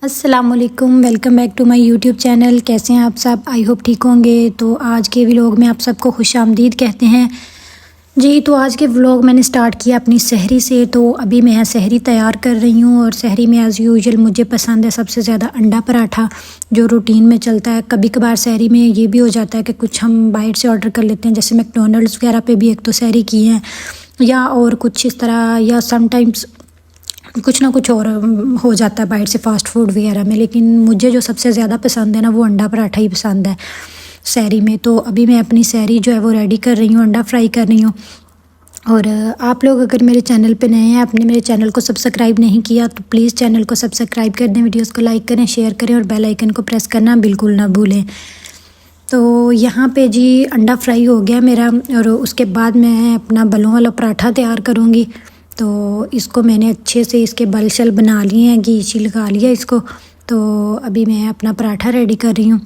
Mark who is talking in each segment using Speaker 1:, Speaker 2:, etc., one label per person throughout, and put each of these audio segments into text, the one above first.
Speaker 1: अस्सलामुअलैकुम, welcome back to my YouTube channel. कैसे हैं आप सब? आई होप ठीक होंगे। तो आज के व्लॉग में आप सबको खुशामदीद कहते हैं जी। तो आज के व्लॉग मैंने स्टार्ट किया अपनी सहरी से। तो अभी मैं सहरी तैयार कर रही हूँ और सहरी में एज़ यूजुअल मुझे पसंद है सबसे ज़्यादा अंडा पराठा, जो रूटीन में चलता है। कभी कभार सहरी में ये भी हो जाता है कि कुछ हम बाहर से ऑर्डर कर लेते हैं, जैसे मैकडॉनल्ड्स वगैरह पे भी एक तो सहरी की है, या और कुछ इस तरह, या समटाइम्स कुछ ना कुछ और हो जाता है बाहर से फ़ास्ट फूड वगैरह में। लेकिन मुझे जो सबसे ज़्यादा पसंद है ना, वो अंडा पराठा ही पसंद है सहरी में। तो अभी मैं अपनी सहरी जो है वो रेडी कर रही हूँ, अंडा फ्राई कर रही हूँ। और आप लोग अगर मेरे चैनल पे नए हैं, आपने मेरे चैनल को सब्सक्राइब नहीं किया तो प्लीज़ चैनल को सब्सक्राइब कर दें, वीडियोस को लाइक करें, शेयर करें और बेल आइकन को प्रेस करना बिल्कुल ना भूलें। तो यहाँ पे जी अंडा फ्राई हो गया मेरा, और उसके बाद मैं अपना बलों वाला पराठा तैयार करूँगी। तो इसको मैंने अच्छे से इसके बल शल बना लिए हैं, घी शी लगा लिया इसको। तो अभी मैं अपना पराठा रेडी कर रही हूँ।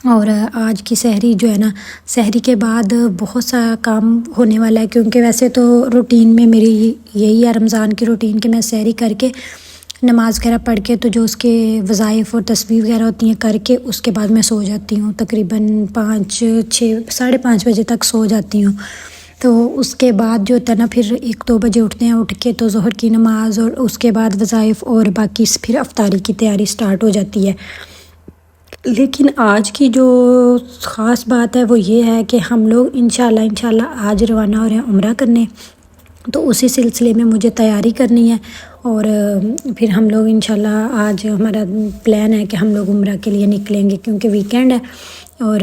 Speaker 1: और आज की सहरी जो है ना, सहरी के बाद बहुत सा काम होने वाला है, क्योंकि वैसे तो रूटीन में मेरी यही है रमज़ान की रूटीन कि मैं सहरी करके नमाज़ वगैरह पढ़ के, तो जो उसके वज़ाइफ़ और तस्बीह वगैरह होती हैं करके, उसके बाद मैं सो जाती हूँ। तकरीबन 5-6 5:30 बजे तक सो जाती हूँ। तो उसके बाद जो होता है ना, फिर 1-2 बजे उठते हैं, उठ के तो ज़ोहर की नमाज़ और उसके बाद वज़ाइफ़ और बाकी फिर अफ्तारी की तैयारी स्टार्ट हो जाती है। लेकिन आज की जो ख़ास बात है वो ये है कि हम लोग इंशाल्लाह आज रवाना हो रहे हैं उम्रा करने। तो उसी सिलसिले में मुझे तैयारी करनी है। और फिर हम लोग इंशाल्लाह आज हमारा प्लान है कि हम लोग उम्रा के लिए निकलेंगे, क्योंकि वीकेंड है। और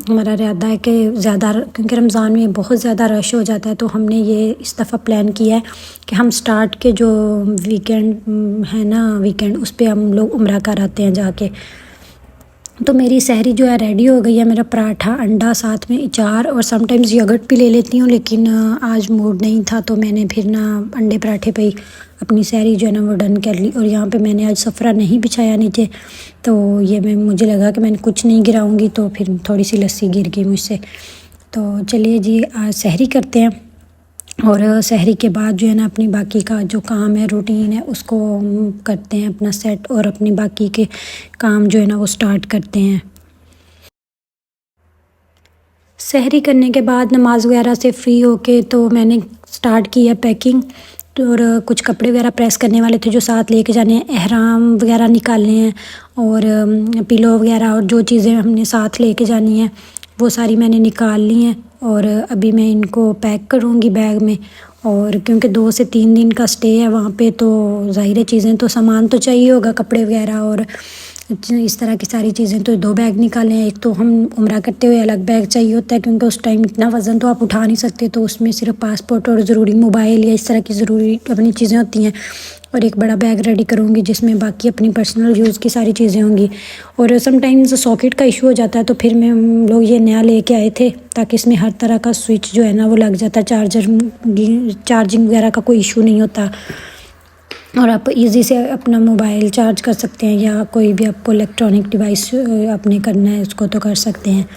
Speaker 1: हमारा इरादा है कि ज़्यादा, क्योंकि रमज़ान में बहुत ज़्यादा रश हो जाता है, तो हमने ये इस दफ़ा प्लान किया है कि हम स्टार्ट के जो वीकेंड है ना, वीकेंड उस पर हम लोग उम्रा कर आते हैं जाके। तो मेरी सहरी जो है रेडी हो गई है। मेरा पराठा, अंडा, साथ में अचार और समटाइम्स योगर्ट भी ले लेती हूँ, लेकिन आज मूड नहीं था तो मैंने फिर ना अंडे पराठे पे ही अपनी सहरी जो है ना वो डन कर ली। और यहाँ पे मैंने आज सफ़रा नहीं बिछाया नीचे, तो ये मुझे लगा कि मैंने कुछ नहीं गिराऊँगी, तो फिर थोड़ी सी लस्सी गिर गई मुझसे। तो चलिए जी, आज सहरी करते हैं। और सहरी के बाद जो है ना, अपनी बाकी का जो काम है, रूटीन है, उसको करते हैं अपना सेट, और अपनी बाकी के काम जो है ना वो स्टार्ट करते हैं। सहरी करने के बाद नमाज वगैरह से फ्री होके तो मैंने स्टार्ट किया पैकिंग। तो और कुछ कपड़े वगैरह प्रेस करने वाले थे जो साथ लेके जाने हैं, एहराम वगैरह निकालने हैं, और पिलो वगैरह और जो चीज़ें हमने साथ लेके जानी हैं वो सारी मैंने निकाल ली हैं। और अभी मैं इनको पैक करूँगी बैग में। और क्योंकि 2 से 3 दिन का स्टे है वहाँ पे, तो ज़ाहिर है चीज़ें तो सामान तो चाहिए होगा, कपड़े वगैरह और इस तरह की सारी चीज़ें। तो 2 बैग निकाले हैं। एक तो हम उम्रा करते हुए अलग बैग चाहिए होता है, क्योंकि उस टाइम इतना वज़न तो आप उठा नहीं सकते, तो उसमें सिर्फ पासपोर्ट और ज़रूरी मोबाइल या इस तरह की ज़रूरी अपनी चीज़ें होती हैं। और एक बड़ा बैग रेडी करूँगी जिसमें बाकी अपनी पर्सनल यूज़ की सारी चीज़ें होंगी। और समटाइम्स सॉकेट का इशू हो जाता है, तो फिर मैं हम लोग ये नया लेके आए थे ताकि इसमें हर तरह का स्विच जो है ना वो लग जाता है, चार्जिंग वगैरह का कोई इशू नहीं होता, और आप इजी से अपना मोबाइल चार्ज कर सकते हैं, या कोई भी आपको इलेक्ट्रॉनिक डिवाइस आपने करना है उसको तो कर सकते हैं।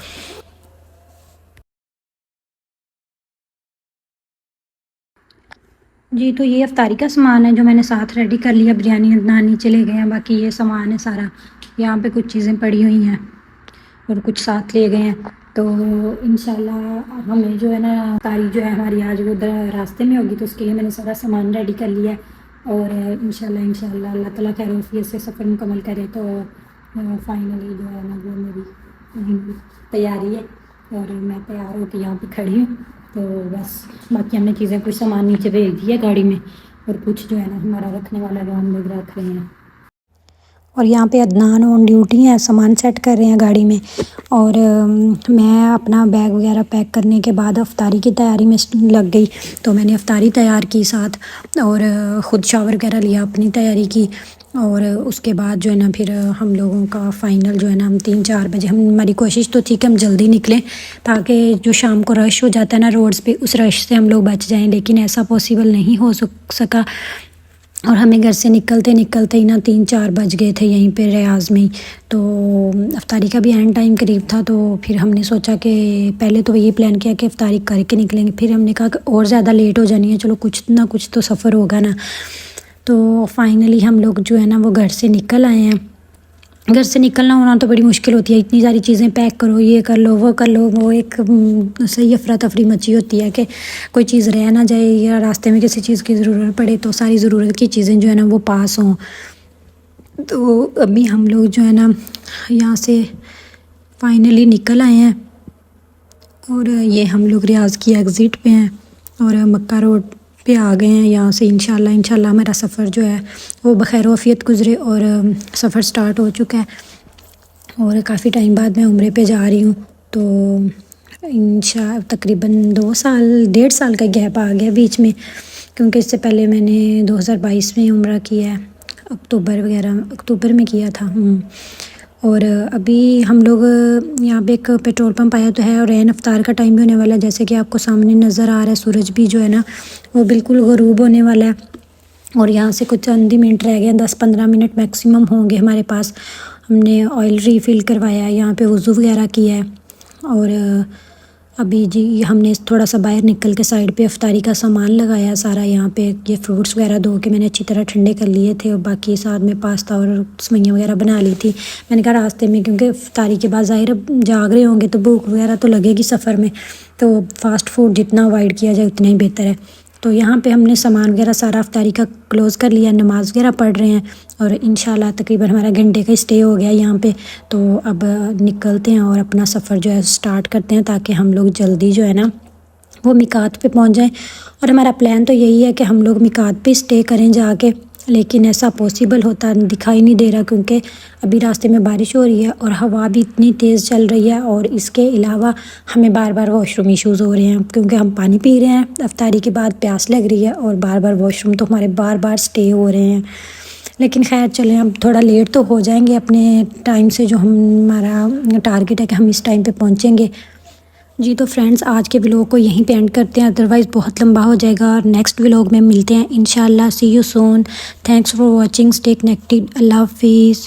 Speaker 1: जी, तो ये अफ्तारी का सामान है जो मैंने साथ रेडी कर लिया। बिरयानी बनानी चले गए हैं, बाकी ये सामान है सारा। यहाँ पे कुछ चीज़ें पड़ी हुई हैं और कुछ साथ ले गए हैं। तो इंशाल्लाह हमें जो है ना अफ्तारी जो है हमारी आज वो रास्ते में होगी, तो उसके लिए मैंने सारा सामान रेडी कर लिया है। और इंशाल्लाह अल्लाह ताला खैर आफियत से सफ़र मुकम्मल करे, तो फाइनली जो है ना वो मेरी तैयारी है। और मैं तैयार होकर यहाँ पे खड़ी हूँ। तो बस बाकी हमने चीज़ें, कुछ सामान नीचे भेज दिया गाड़ी में, और कुछ जो है ना हमारा रखने वाला वो हम लोग रख रहे हैं। और यहाँ पे अदनान ऑन ड्यूटी है, सामान सेट कर रहे हैं गाड़ी में। और मैं अपना बैग वगैरह पैक करने के बाद अफ्तारी की तैयारी में लग गई। तो मैंने अफ्तारी तैयार की साथ, और ख़ुद शावर वगैरह लिया, अपनी तैयारी की। और उसके बाद जो है ना फिर हम लोगों का फ़ाइनल जो है ना, हम 3-4 बजे, हमारी कोशिश तो थी कि हम जल्दी निकलें ताकि जो शाम को रश हो जाता है ना रोड्स पे, उस रश से हम लोग बच जाएं। लेकिन ऐसा पॉसिबल नहीं हो सका, और हमें घर से निकलते निकलते ही ना 3-4 बज गए थे यहीं पे रियाज़ में ही। तो अफ्तारी का भी एंड टाइम करीब था, तो फिर हमने सोचा कि पहले तो ये प्लान किया कि अफ्तारी करके निकलेंगे, फिर हमने कहा कि और ज़्यादा लेट हो जानी है, चलो कुछ ना कुछ तो सफ़र होगा ना। तो फाइनली हम लोग जो है ना वो घर से निकल आए हैं। घर से निकलना होना तो बड़ी मुश्किल होती है, इतनी सारी चीज़ें पैक करो, ये कर लो वो कर लो, वो एक सही अफरा तफरी मची होती है कि कोई चीज़ रह ना जाए या रास्ते में किसी चीज़ की ज़रूरत पड़े तो सारी ज़रूरत की चीज़ें जो है ना वो पास हों। तो अभी हम लोग जो है ना यहाँ से फाइनली निकल आए हैं और ये हम लोग रियाज़ की एग्ज़िट पे हैं और मक्का रोड पे आ गए हैं। यहाँ से इंशाल्लाह हमारा सफ़र जो है वो बखैर आफियत गुज़रे और सफ़र स्टार्ट हो चुका है। और काफ़ी टाइम बाद मैं उम्रे पे जा रही हूँ, तो तकरीबन 1.5 साल का गैप आ गया बीच में, क्योंकि इससे पहले मैंने 2022 में उम्रा किया है, अक्टूबर में किया था। और अभी हम लोग यहाँ पे एक पेट्रोल पंप आया तो है और रैन अफ्तार का टाइम भी होने वाला है, जैसे कि आपको सामने नज़र आ रहा है। सूरज भी जो है ना वो बिल्कुल ग़ुरूब होने वाला है और यहाँ से कुछ चंद ही मिनट रह गए, 10-15 मिनट मैक्सिमम होंगे हमारे पास। हमने ऑयल रीफ़िल करवाया, यहाँ पे वज़ू वगैरह किया है और अभी जी हमने थोड़ा सा बाहर निकल के साइड पे इफ्तारी का सामान लगाया सारा। यहाँ पे ये फ्रूट्स वगैरह धो के मैंने अच्छी तरह ठंडे कर लिए थे और बाकी साथ में पास्ता और सवैयाँ वगैरह बना ली थी। मैंने कहा रास्ते में, क्योंकि इफ्तारी के बाद ज़ाहिर जाग रहे होंगे तो भूख वगैरह तो लगेगी सफ़र में, तो फ़ास्ट फूड जितना अवॉइड किया जाए उतना ही बेहतर है। तो यहाँ पे हमने सामान वगैरह सारा इफ्तारी का क्लोज़ कर लिया, नमाज़ वगैरह पढ़ रहे हैं और इंशाल्लाह तकरीबन हमारा घंटे का स्टे हो गया यहाँ पे। तो अब निकलते हैं और अपना सफ़र जो है स्टार्ट करते हैं, ताकि हम लोग जल्दी जो है ना वो मिकात पे पहुँच जाएं। और हमारा प्लान तो यही है कि हम लोग मिकात पे स्टे करें जाके, लेकिन ऐसा पॉसिबल होता दिखाई नहीं दे रहा, क्योंकि अभी रास्ते में बारिश हो रही है और हवा भी इतनी तेज़ चल रही है और इसके अलावा हमें बार बार वॉशरूम इश्यूज़ हो रहे हैं, क्योंकि हम पानी पी रहे हैं इफ्तारी के बाद, प्यास लग रही है और बार बार वॉशरूम तो हमारे बार बार स्टे हो रहे हैं। लेकिन खैर चलें, अब थोड़ा लेट तो हो जाएंगे अपने टाइम से, जो हमारा टारगेट है कि हम इस टाइम पे पहुँचेंगे। जी तो फ्रेंड्स, आज के व्लॉग को यहीं पे एंड करते हैं, अदरवाइज़ बहुत लंबा हो जाएगा और नेक्स्ट व्लॉग में मिलते हैं इंशाल्लाह। See you soon, thanks for watching, stay connected, अल्लाह हाफिज़।